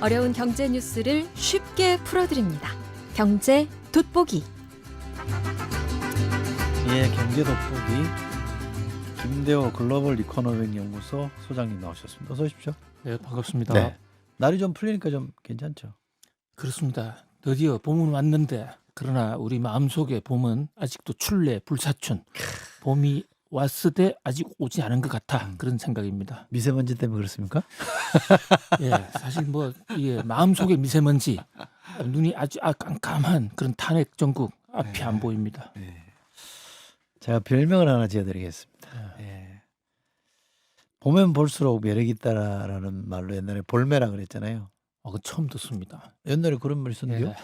어려운 경제 뉴스를 쉽게 풀어드립니다. 경제 돋보기. 예, 경제 돋보기 김대호 글로벌 이코노믹 연구소 소장님 나오셨습니다. 어서 오십시오. 네, 반갑습니다. 네. 날이 좀 풀리니까 좀 괜찮죠? 그렇습니다. 드디어 봄은 왔는데 그러나 우리 마음속에 봄은 아직도 출래 불사춘. 봄이 왔으되 아직 오지 않은 것 같아. 그런 생각입니다. 미세먼지 때문에 그렇습니까? 예, 사실 뭐 예, 마음속에 미세먼지, 눈이 아주 깜깜한 그런 탄핵 전국 앞이 안 보입니다. 네. 제가 별명을 하나 지어드리겠습니다. 예. 보면 볼수록 매력이 있다라는 말로 옛날에 볼매라 그랬잖아요. 그거 처음 듣습니다. 옛날에 그런 말 있었는데요. 예.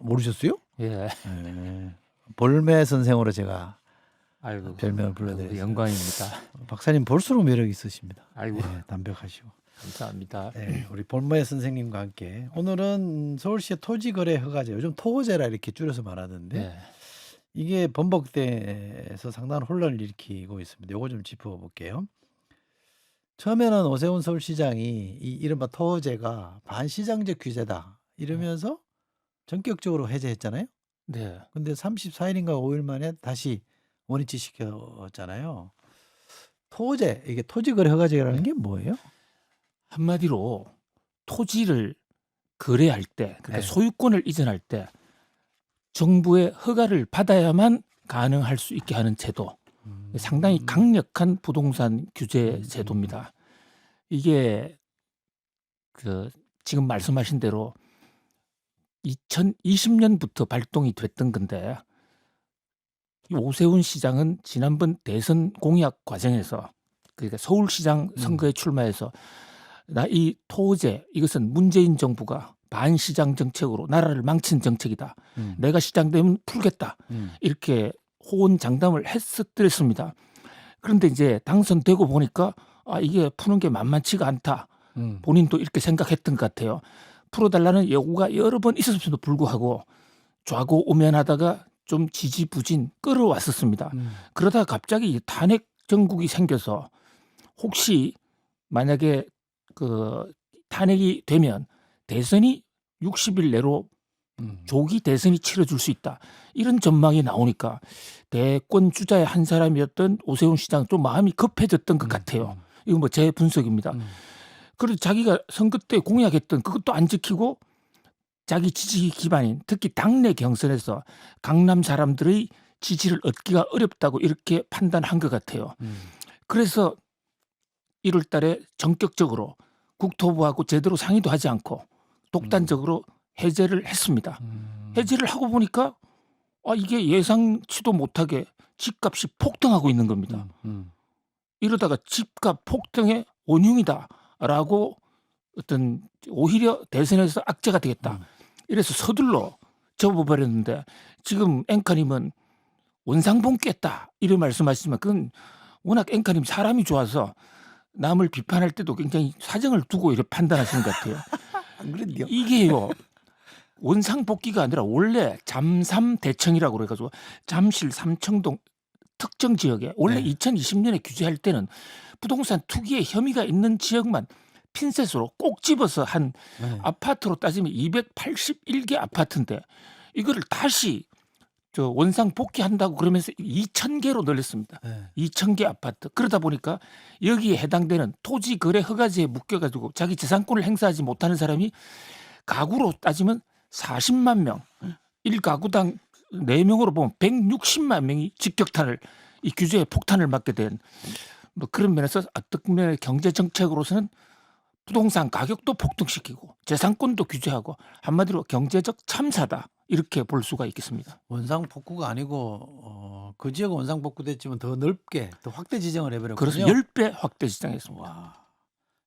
모르셨어요? 예. 예. 볼매 선생으로 제가 아이고, 별명을 불러드렸습니다. 영광입니다. 박사님 볼수록 매력이 있으십니다. 아이고, 예, 담백하시고. 감사합니다. 네, 우리 볼매 선생님과 함께 오늘은 서울시의 토지거래 허가제, 요즘 토호제라 이렇게 줄여서 말하던데 네. 이게 번복돼서 상당한 혼란을 일으키고 있습니다. 요거 좀 짚어볼게요. 처음에는 오세훈 서울시장이 이 이른바 토호제가 반시장적 규제다 이러면서 전격적으로 해제했잖아요. 네. 근데 34일인가 5일 만에 다시 원위치 시켰잖아요. 토호제, 이게 토지거래 허가제라는 게 뭐예요? 한마디로 토지를 거래할 때, 그러니까 네. 소유권을 이전할 때 정부의 허가를 받아야만 가능할 수 있게 하는 제도. 상당히 강력한 부동산 규제 제도입니다. 이게 지금 말씀하신 대로 2020년부터 발동이 됐던 건데 이 오세훈 시장은 지난번 대선 공약 과정에서 그러니까 서울시장 선거에 출마해서 나 이 토호제 이것은 문재인 정부가 반시장 정책으로 나라를 망친 정책이다. 내가 시장 되면 풀겠다. 이렇게 호언장담을 했었습니다. 그런데 이제 당선되고 보니까 이게 푸는 게 만만치가 않다. 본인도 이렇게 생각했던 것 같아요. 풀어달라는 요구가 여러 번 있었음에도 불구하고 좌고우면하다가 좀 지지부진 끌어왔었습니다. 그러다가 갑자기 탄핵 정국이 생겨서 혹시 만약에 탄핵이 되면 대선이 60일 내로 조기 대선이 치러질 수 있다. 이런 전망이 나오니까 대권 주자의 한 사람이었던 오세훈 시장 좀 마음이 급해졌던 것 같아요. 이건 뭐 제 분석입니다. 그리고 자기가 선거 때 공약했던 그것도 안 지키고 자기 지지 기반인 특히 당내 경선에서 강남 사람들의 지지를 얻기가 어렵다고 이렇게 판단한 것 같아요. 그래서 1월 달에 전격적으로 국토부하고 제대로 상의도 하지 않고 독단적으로 해제를 했습니다. 해제를 하고 보니까 이게 예상치도 못하게 집값이 폭등하고 있는 겁니다. 이러다가 집값 폭등의 원흉이다라고 어떤 오히려 대선에서 악재가 되겠다. 이래서 서둘러 접어버렸는데 지금 앵커님은 원상봉 깼다 이런 말씀하시지만 그건 워낙 앵커님 사람이 좋아서 남을 비판할 때도 굉장히 사정을 두고 이렇게 판단하시는 것 같아요. 안 그랬는데요? 이게요. 원상복귀가 아니라 원래 잠삼대청이라고 그래가지고 잠실 삼청동 특정 지역에 원래 2020년에 규제할 때는 부동산 투기에 혐의가 있는 지역만 핀셋으로 꼭 집어서 한 아파트로 따지면 281개 아파트인데 이거를 다시 원상 복귀한다고 그러면서 2,000개로 늘렸습니다. 2,000개 아파트. 그러다 보니까 여기에 해당되는 토지 거래 허가제에 묶여가지고 자기 재산권을 행사하지 못하는 사람이 가구로 따지면 40만 명, 1가구당 4명으로 보면 160만 명이 직격탄을 이 규제에 폭탄을 맞게 된 뭐 그런 면에서 어떤 면의 경제 정책으로서는 부동산 가격도 폭등시키고 재산권도 규제하고 한마디로 경제적 참사다. 이렇게 볼 수가 있겠습니다. 원상 복구가 아니고 그 지역은 원상 복구됐지만 더 넓게 더 확대 지정을 해버렸군요. 그래서 10배 확대 지정했습니다. 와.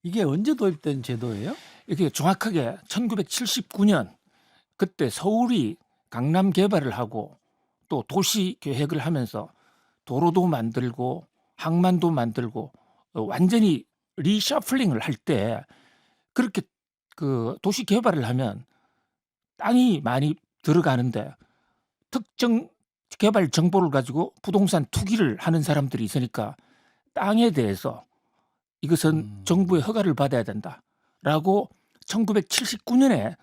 이게 언제 도입된 제도예요? 이게 정확하게 1979년 그때 서울이 강남 개발을 하고 또 도시 계획을 하면서 도로도 만들고 항만도 만들고 완전히 리셔플링을 할 때 그렇게 도시 개발을 하면 땅이 많이 들어가는데 특정 개발 정보를 가지고 부동산 투기를 하는 사람들이 있으니까 땅에 대해서 이것은 정부의 허가를 받아야 된다라고 1979년에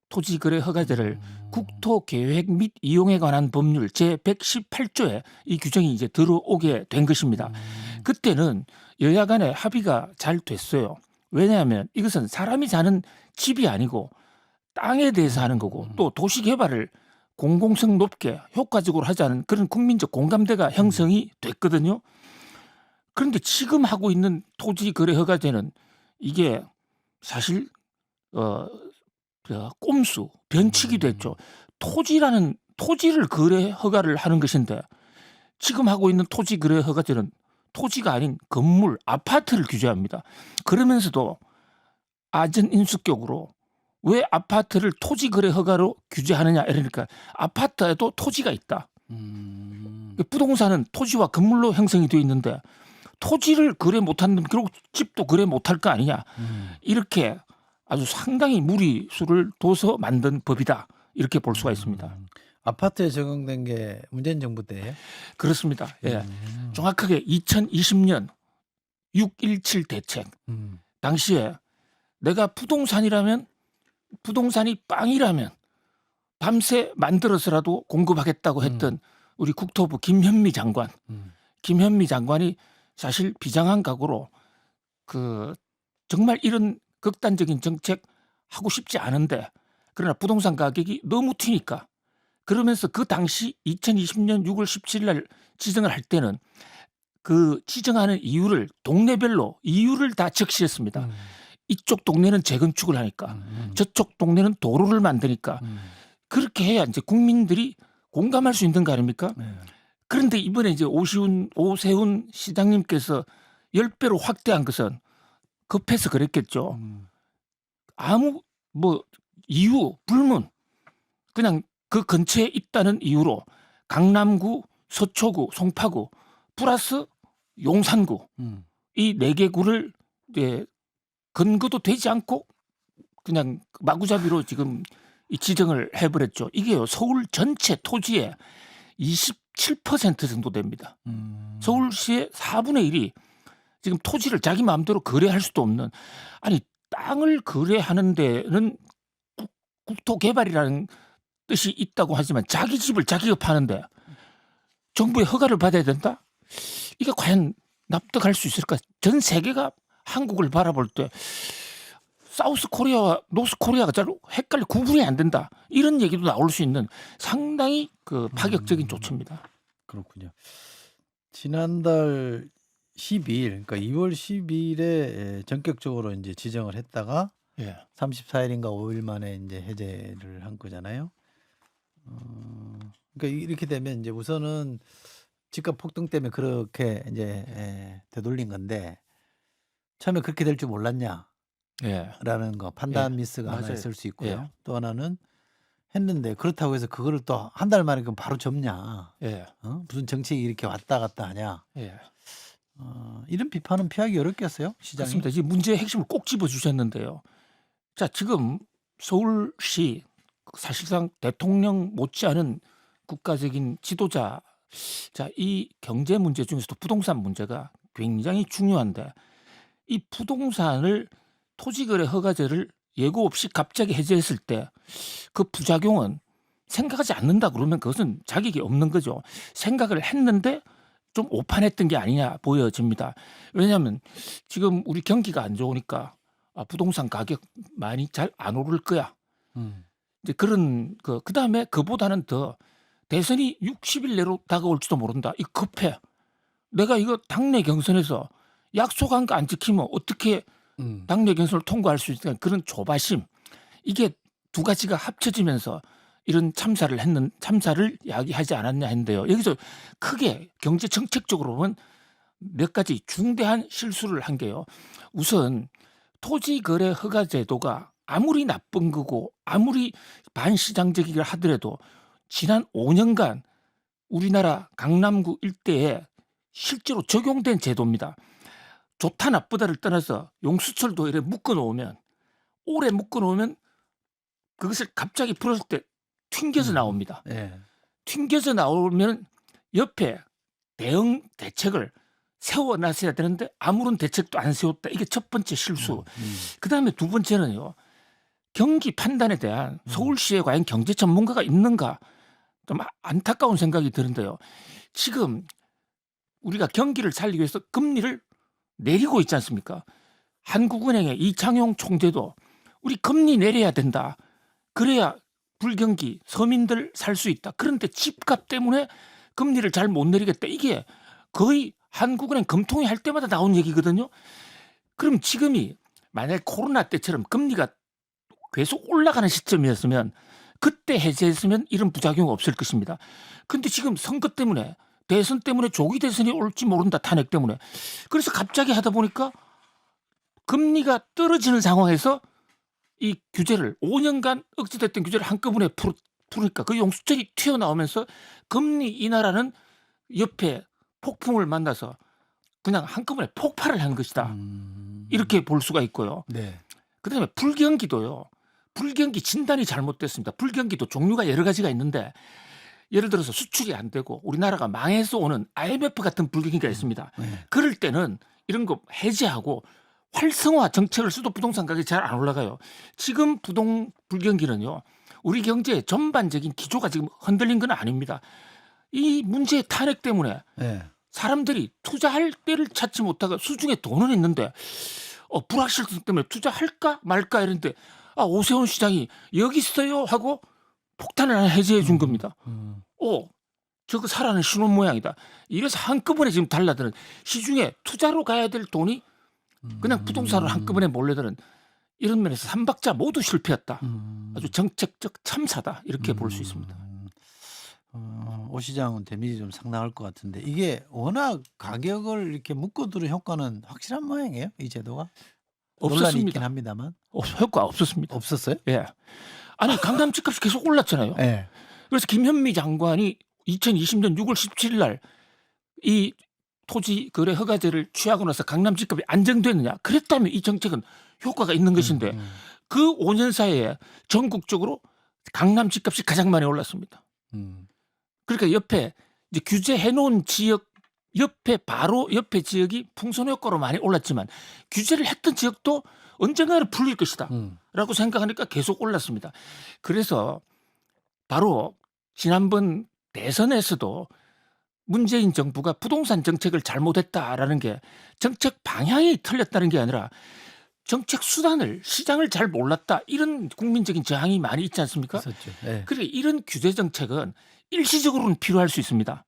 토지거래 허가제를 국토계획 및 이용에 관한 법률 제118조에 이 규정이 이제 들어오게 된 것입니다. 그때는 여야 간에 합의가 잘 됐어요. 왜냐하면 이것은 사람이 사는 집이 아니고 땅에 대해서 하는 거고 또 도시 개발을 공공성 높게 효과적으로 하자는 그런 국민적 공감대가 형성이 됐거든요. 그런데 지금 하고 있는 토지거래 허가제는 이게 사실 꼼수, 변칙이 됐죠. 토지를 거래 허가를 하는 것인데 지금 하고 있는 토지 거래 허가제는 토지가 아닌 건물, 아파트를 규제합니다. 그러면서도 아전인수격으로 왜 아파트를 토지 거래 허가로 규제하느냐 이러니까 아파트에도 토지가 있다. 부동산은 토지와 건물로 형성이 되어 있는데 토지를 거래 못하는 결국 집도 거래 못할 거 아니냐. 이렇게 아주 상당히 무리수를 둬서 만든 법이다. 이렇게 볼 수가 있습니다. 아파트에 적용된 게 문재인 정부 때예요? 그렇습니다. 예. 정확하게 2020년 6.17 대책. 당시에 내가 부동산이 빵이라면 밤새 만들어서라도 공급하겠다고 했던 우리 국토부 김현미 장관. 김현미 장관이 사실 비장한 각오로 정말 이런 극단적인 정책 하고 싶지 않은데 그러나 부동산 가격이 너무 튀니까 그러면서 그 당시 2020년 6월 17일 날 지정을 할 때는 그 지정하는 이유를 동네별로 이유를 다 적시했습니다. 이쪽 동네는 재건축을 하니까 저쪽 동네는 도로를 만드니까 그렇게 해야 이제 국민들이 공감할 수 있는 거 아닙니까? 그런데 이번에 이제 오세훈 시장님께서 10배로 확대한 것은 급해서 그랬겠죠. 아무 이유 불문 그냥 그 근처에 있다는 이유로 강남구, 서초구, 송파구 플러스 용산구 이 4개 구를 이제 근거도 되지 않고 그냥 마구잡이로 지금 이 지정을 해버렸죠. 이게요 서울 전체 토지의 27% 정도 됩니다. 서울시의 4분의 1이 지금 토지를 자기 마음대로 거래할 수도 없는 아니 땅을 거래하는 데는 국토개발이라는 뜻이 있다고 하지만 자기 집을 자기가 파는데 정부의 허가를 받아야 된다? 이게 과연 납득할 수 있을까? 전 세계가 한국을 바라볼 때 사우스 코리아와 노스 코리아가 잘 구분이 안 된다. 이런 얘기도 나올 수 있는 상당히 파격적인 조치입니다. 그렇군요. 지난달 10일, 그러니까 2월 10일에 전격적으로 이제 지정을 했다가 예. 34일인가 5일 만에 이제 해제를 한 거잖아요. 그러니까 이렇게 되면 이제 우선은 집값 폭등 때문에 그렇게 이제 되돌린 건데 처음에 그렇게 될 줄 몰랐냐라는 예. 거 판단 예. 미스가 하나 맞아요. 있을 수 있고요. 예. 또 하나는 했는데 그렇다고 해서 그거를 또 한 달 만에 그럼 바로 접냐? 예. 무슨 정책이 이렇게 왔다 갔다 하냐? 예. 이런 비판은 피하기 어렵겠어요, 시장이? 그렇습니다. 지금 문제의 핵심을 꼭 집어주셨는데요. 자, 지금 서울시 사실상 대통령 못지않은 국가적인 지도자, 자, 이 경제 문제 중에서도 부동산 문제가 굉장히 중요한데 이 부동산을 토지거래 허가제를 예고 없이 갑자기 해제했을 때 그 부작용은 생각하지 않는다 그러면 그것은 자격이 없는 거죠. 생각을 했는데 좀 오판했던 게 아니냐 보여집니다. 왜냐하면 지금 우리 경기가 안 좋으니까 부동산 가격 많이 잘 안 오를 거야. 이제 그런 그다음에 그보다는 더 대선이 60일 내로 다가올지도 모른다. 이 급해. 내가 이거 당내 경선에서 약속한 거 안 지키면 어떻게 당내 경선을 통과할 수 있을까? 그런 조바심. 이게 두 가지가 합쳐지면서 이런 참사를 야기하지 않았냐 했는데요. 여기서 크게 경제 정책적으로 보면 몇 가지 중대한 실수를 한 게요. 우선 토지거래 허가 제도가 아무리 나쁜 거고 아무리 반시장적이라 하더라도 지난 5년간 우리나라 강남구 일대에 실제로 적용된 제도입니다. 좋다 나쁘다를 떠나서 용수철도 이렇게 오래 묶어놓으면 그것을 갑자기 풀었을 때 튕겨서 나옵니다. 예. 튕겨서 나오면 옆에 대응 대책을 세워놨어야 되는데 아무런 대책도 안 세웠다. 이게 첫 번째 실수. 그다음에 두 번째는요. 경기 판단에 대한 서울시에 과연 경제 전문가가 있는가 좀 안타까운 생각이 드는데요. 지금 우리가 경기를 살리기 위해서 금리를 내리고 있지 않습니까? 한국은행의 이창용 총재도 우리 금리 내려야 된다. 그래야 불경기 서민들 살 수 있다. 그런데 집값 때문에 금리를 잘 못 내리겠다. 이게 거의 한국은행 금통위 할 때마다 나온 얘기거든요. 그럼 지금이 만약 코로나 때처럼 금리가 계속 올라가는 시점이었으면 그때 해제했으면 이런 부작용이 없을 것입니다. 근데 지금 선거 때문에 대선 때문에 조기 대선이 올지 모른다. 탄핵 때문에. 그래서 갑자기 하다 보니까 금리가 떨어지는 상황에서 이 규제를 5년간 억제됐던 규제를 한꺼번에 풀으니까 그 용수철이 튀어나오면서 금리 인하라는 옆에 폭풍을 만나서 그냥 한꺼번에 폭발을 한 것이다. 이렇게 볼 수가 있고요. 네. 그다음에 불경기도요. 불경기 진단이 잘못됐습니다. 불경기도 종류가 여러 가지가 있는데 예를 들어서 수출이 안 되고 우리나라가 망해서 오는 IMF 같은 불경기가 있습니다. 네. 그럴 때는 이런 거 해제하고 활성화 정책을 써도 부동산 가격이 잘 안 올라가요. 지금 불경기는요. 우리 경제의 전반적인 기조가 지금 흔들린 건 아닙니다. 이 문제의 탄핵 때문에 네. 사람들이 투자할 때를 찾지 못하고 수중에 돈은 있는데 불확실성 때문에 투자할까 말까 이랬는데 오세훈 시장이 여기 있어요 하고 폭탄을 하나 해제해 준 겁니다. 저거 살아는 신혼 모양이다. 이래서 한꺼번에 지금 달라드는 시중에 투자로 가야 될 돈이 그냥 부동산으로 한꺼번에 몰려드는 이런 면에서 삼박자 모두 실패했다. 아주 정책적 참사다. 이렇게 볼 수 있습니다. 오 시장은 데미지 좀 상당할 것 같은데 이게 워낙 가격을 이렇게 묶어두는 효과는 확실한 모양이에요? 이 제도가? 논란이 있긴 없었습니다. 합니다만 효과 없었습니다. 없었어요? 예. 아니 강남 집값이 계속 올랐잖아요. 네. 그래서 김현미 장관이 2020년 6월 17일 날 이 토지 거래 허가제를 취하고 나서 강남 집값이 안정됐느냐? 그랬다면 이 정책은 효과가 있는 것인데 그 5년 사이에 전국적으로 강남 집값이 가장 많이 올랐습니다. 그러니까 옆에 이제 규제해 놓은 지역 옆에 바로 옆에 지역이 풍선 효과로 많이 올랐지만 규제를 했던 지역도 언젠가는 풀릴 것이다 라고 생각하니까 계속 올랐습니다. 그래서 바로 지난번 대선에서도 문재인 정부가 부동산 정책을 잘못했다라는 게 정책 방향이 틀렸다는 게 아니라 정책 수단을 시장을 잘 몰랐다 이런 국민적인 저항이 많이 있지 않습니까? 있었죠. 네. 그러니까 이런 규제 정책은 일시적으로는 필요할 수 있습니다.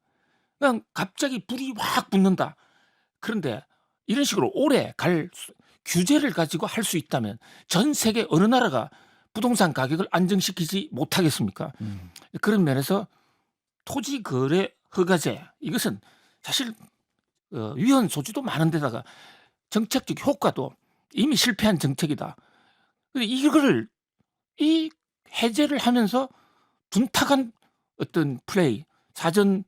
그냥 갑자기 불이 확 붙는다. 그런데 이런 식으로 오래 갈 규제를 가지고 할 수 있다면 전 세계 어느 나라가 부동산 가격을 안정시키지 못하겠습니까? 그런 면에서 토지 거래 허가제 이것은 사실 위헌 소지도 많은데다가 정책적 효과도 이미 실패한 정책이다. 근데 이거를 이 해제를 하면서 둔탁한 어떤 플레이, 사전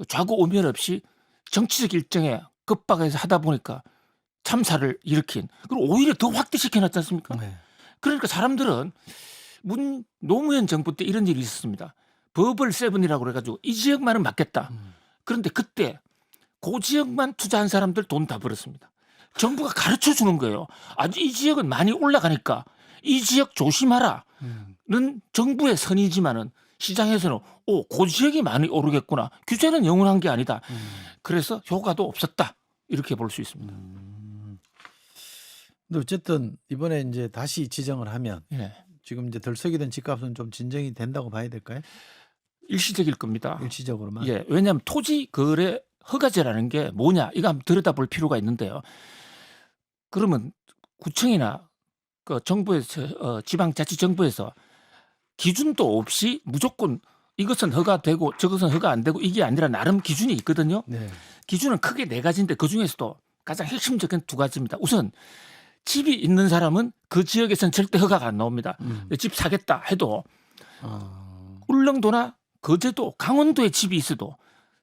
좌고 우면 없이 정치적 일정에 급박해서 하다 보니까 참사를 일으킨 그리고 오히려 더 확대시켜 놨지 않습니까? 네. 그러니까 사람들은 노무현 정부 때 이런 일이 있었습니다. 버블 세븐이라고 그래가지고 이 지역만은 맞겠다. 그런데 그때 그 지역만 투자한 사람들 돈 다 벌었습니다. 정부가 가르쳐 주는 거예요. 아주 이 지역은 많이 올라가니까 이 지역 조심하라는 정부의 선이지만은 시장에서는 그 지역이 많이 오르겠구나. 규제는 영원한 게 아니다. 그래서 효과도 없었다. 이렇게 볼 수 있습니다. 근데 어쨌든 이번에 이제 다시 지정을 하면 예. 지금 이제 덜썩이 된 집값은 좀 진정이 된다고 봐야 될까요? 일시적일 겁니다. 일시적으로만. 예, 왜냐하면 토지 거래 허가제라는 게 뭐냐 이거 한번 들여다볼 필요가 있는데요. 그러면 구청이나 그 정부에서 지방자치정부에서 기준도 없이 무조건 이것은 허가되고 저것은 허가 안 되고 이게 아니라 나름 기준이 있거든요. 네. 기준은 크게 4가지인데 그 중에서도 가장 핵심적인 2가지입니다. 우선 집이 있는 사람은 그 지역에서는 절대 허가가 안 나옵니다. 집 사겠다 해도 울릉도나 거제도, 강원도에 집이 있어도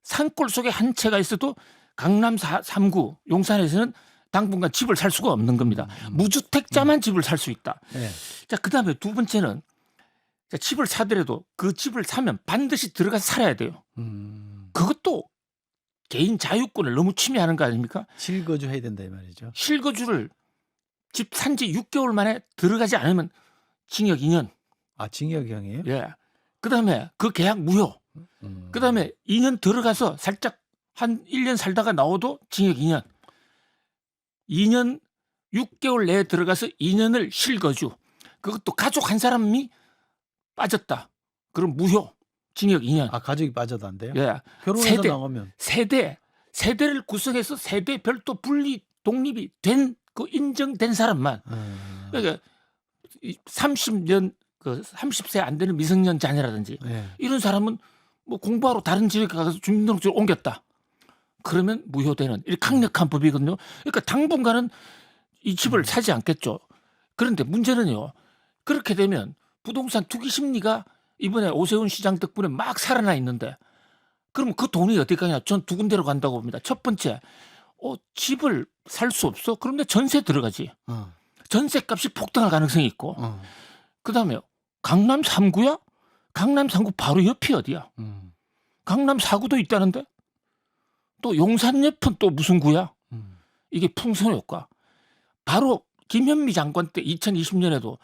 산골 속에 한 채가 있어도 강남 3구 용산에서는 당분간 집을 살 수가 없는 겁니다. 무주택자만 집을 살 수 있다. 네. 자, 그다음에 2번째는 집을 사더라도 그 집을 사면 반드시 들어가서 살아야 돼요. 그것도 개인 자유권을 너무 침해하는 거 아닙니까? 실거주 해야 된다 이 말이죠. 실거주를 집 산지 6개월 만에 들어가지 않으면 징역 2년. 아 징역형이에요? 예. 그다음에 그 계약 무효. 그다음에 2년 들어가서 살짝 한 1년 살다가 나와도 징역 2년. 2년 6개월 내에 들어가서 2년을 실거주. 그것도 가족 한 사람이 빠졌다. 그럼 무효. 징역 2년. 아 가족이 빠져도 안 돼요? 예. 결혼해서 세대. 나가면 세대를 구성해서 세대 별도 분리 독립이 된 그 인정된 사람만. 그러니까 30년 그 30세 안 되는 미성년 자녀라든지 예. 이런 사람은 뭐 공부하러 다른 지역에 가서 주민등록증을 옮겼다. 그러면 무효되는 이 강력한 법이거든요. 그러니까 당분간은 이 집을 사지 않겠죠. 그런데 문제는요. 그렇게 되면 부동산 투기 심리가 이번에 오세훈 시장 덕분에 막 살아나 있는데 그럼 그 돈이 어디 가냐? 전 두 군데로 간다고 봅니다. 첫 번째, 집을 살 수 없어? 그런데 전세 들어가지. 전세값이 폭등할 가능성이 있고 그다음에 강남 3구야? 강남 3구 바로 옆이 어디야? 강남 4구도 있다는데? 또 용산 옆은 또 무슨 구야? 이게 풍선 효과. 바로 김현미 장관 때 2020년에도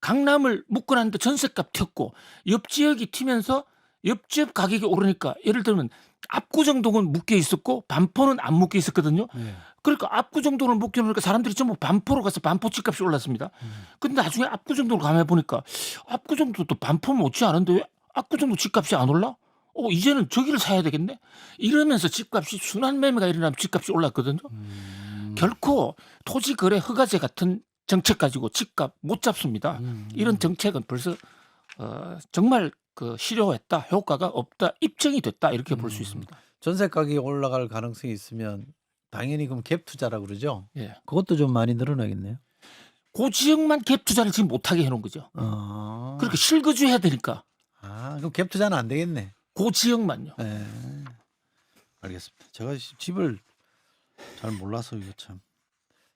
강남을 묶어놨는데 전세값 튀었고 옆 지역이 튀면서 옆 지역 가격이 오르니까 예를 들면 압구정동은 묶여 있었고 반포는 안 묶여 있었거든요. 예. 그러니까 압구정동을 묶여 놓으니까 사람들이 전부 반포로 가서 반포 집값이 올랐습니다. 근데 나중에 압구정동을 가면 보니까 압구정도도 반포 못지 않은데 왜 압구정도 집값이 안 올라? 이제는 저기를 사야 되겠네? 이러면서 집값이 순환 매매가 일어나면 집값이 올랐거든요. 결코 토지거래 허가제 같은 정책 가지고 집값 못 잡습니다. 이런 정책은 벌써 정말 그 실효했다, 효과가 없다, 입증이 됐다 이렇게 볼 수 있습니다. 전세 가격이 올라갈 가능성이 있으면 당연히 그럼 갭 투자라고 그러죠. 예. 그것도 좀 많이 늘어나겠네요. 그 지역만 갭 투자를 지금 못하게 해놓은 거죠. 그러니까 실거주 해야 되니까 그럼 갭 투자는 안 되겠네. 그 지역만요. 네. 알겠습니다. 제가 집을 잘 몰라서 이거 참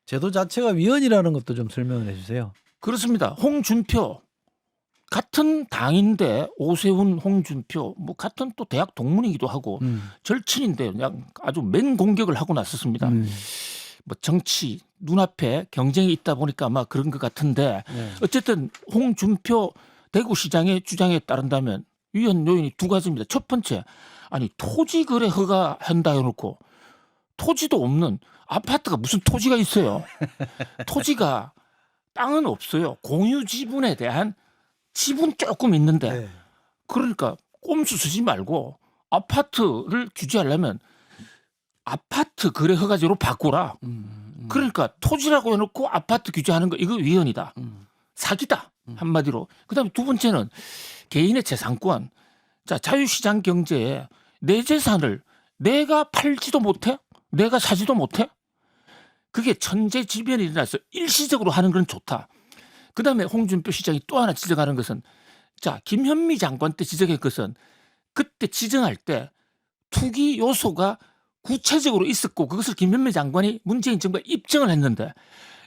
제도 자체가 위헌이라는 것도 좀 설명을 해주세요. 그렇습니다. 홍준표 같은 당인데 오세훈, 홍준표 뭐 같은 또 대학 동문이기도 하고 절친인데 그냥 아주 맹공격을 하고 났었습니다. 뭐 정치 눈앞에 경쟁이 있다 보니까 아마 그런 것 같은데 네. 어쨌든 홍준표 대구시장의 주장에 따른다면 위헌 요인이 두 가지입니다. 첫 번째, 아니 토지 거래 허가한다 해놓고 토지도 없는 아파트가 무슨 토지가 있어요. 토지가 땅은 없어요. 공유 지분에 대한 지분 조금 있는데 네. 그러니까 꼼수 쓰지 말고 아파트를 규제하려면 아파트 거래 허가제로 바꾸라. 그러니까 토지라고 해놓고 아파트 규제하는 거 이거 위헌이다. 사기다. 한마디로. 그다음에 두 번째는 개인의 재산권. 자, 자유시장 경제에 내 재산을 내가 팔지도 못해? 내가 사지도 못해? 그게 천재지변이 일어나서 일시적으로 하는 건 좋다. 그다음에 홍준표 시장이 또 하나 지적하는 것은 자, 김현미 장관 때 지적한 것은 그때 지정할 때 투기 요소가 구체적으로 있었고 그것을 김현미 장관이 문재인 정부가 입증을 했는데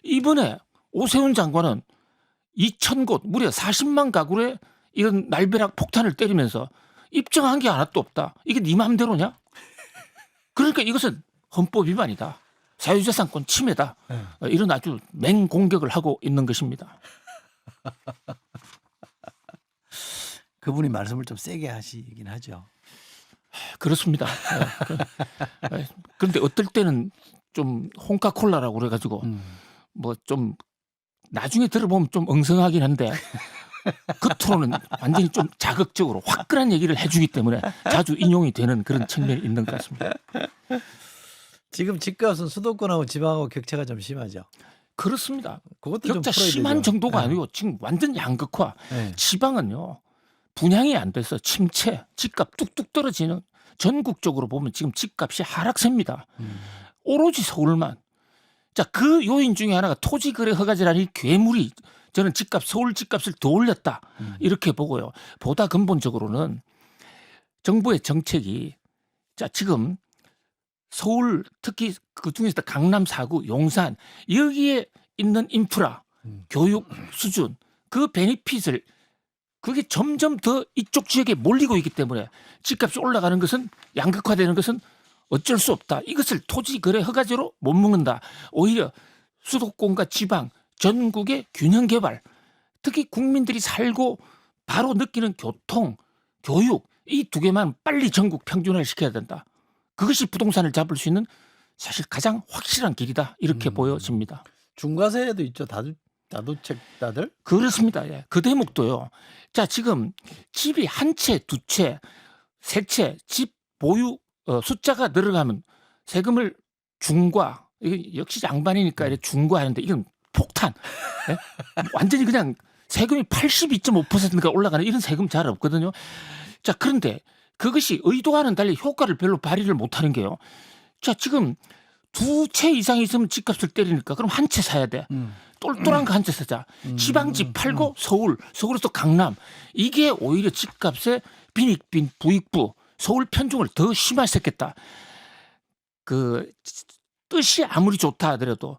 이번에 오세훈 장관은 2,000곳 무려 40만 가구에 이런 날벼락 폭탄을 때리면서 입증한 게 하나도 없다. 이게 네 마음대로냐? 그러니까 이것은 헌법 위반이다. 사유재산권 침해다. 이런 아주 맹공격을 하고 있는 것입니다. 그분이 말씀을 좀 세게 하시긴 하죠. 그렇습니다. 그런데 어떨 때는 좀 홍카콜라라고 그래가지고 뭐 좀 나중에 들어보면 좀 엉성하긴 한데 겉으로는 완전히 좀 자극적으로 화끈한 얘기를 해주기 때문에 자주 인용이 되는 그런 측면이 있는 것 같습니다. 지금 집값은 수도권하고 지방하고 격차가 좀 심하죠. 그렇습니다. 그것도 좀 격차 풀어야 심한 되죠. 정도가 네. 아니고 지금 완전 양극화. 네. 지방은요. 분양이 안 돼서 침체, 집값 뚝뚝 떨어지는 전국적으로 보면 지금 집값이 하락세입니다. 오로지 서울만. 자, 그 요인 중에 하나가 토지거래 허가제라는 이 괴물이 저는 서울 집값을 더 올렸다. 이렇게 보고요. 보다 근본적으로는 정부의 정책이 자, 지금 서울 특히 그중에서 강남 4구, 용산 여기에 있는 인프라, 교육 수준 그 베니핏을 그게 점점 더 이쪽 지역에 몰리고 있기 때문에 집값이 올라가는 것은 양극화되는 것은 어쩔 수 없다. 이것을 토지 거래 허가제로 못 먹는다. 오히려 수도권과 지방 전국의 균형 개발, 특히 국민들이 살고 바로 느끼는 교통, 교육 이 두 개만 빨리 전국 평준화를 시켜야 된다. 그것이 부동산을 잡을 수 있는 사실 가장 확실한 길이다. 이렇게 보여집니다. 중과세도 있죠. 다주택자들. 그렇습니다. 예. 그 대목도요. 자, 지금 집이 한 채, 두 채, 세 채, 집 보유 숫자가 늘어가면 세금을 중과, 이게 역시 양반이니까 이렇게 중과하는데 이건 폭탄. 예? 완전히 그냥 세금이 82.5%가 올라가는 이런 세금 잘 없거든요. 자, 그런데 그것이 의도와는 달리 효과를 별로 발휘를 못하는 게요. 자, 지금 두 채 이상이 있으면 집값을 때리니까 그럼 한 채 사야 돼. 똘똘한 거 한 채 사자. 지방집 팔고 서울에서 강남. 이게 오히려 집값의 빈익빈 부익부, 서울 편중을 더 심화시켰겠다. 그 뜻이 아무리 좋다 하더라도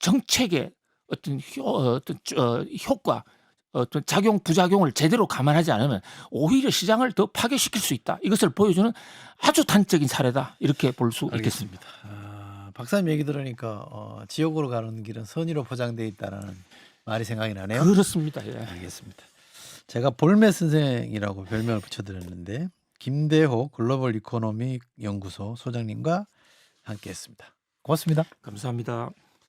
정책의 어떤 효과, 어떤 작용 부작용을 제대로 감안하지 않으면 오히려 시장을 더 파괴시킬 수 있다. 이것을 보여주는 아주 단적인 사례다. 이렇게 볼 수 있겠습니다. 박사님 얘기 들으니까 지옥으로 가는 길은 선의로 포장되어 있다라는 말이 생각이 나네요. 그렇습니다. 예. 알겠습니다. 제가 볼메 선생이라고 별명을 붙여드렸는데 김대호 글로벌 이코노믹 연구소 소장님과 함께했습니다. 고맙습니다. 감사합니다.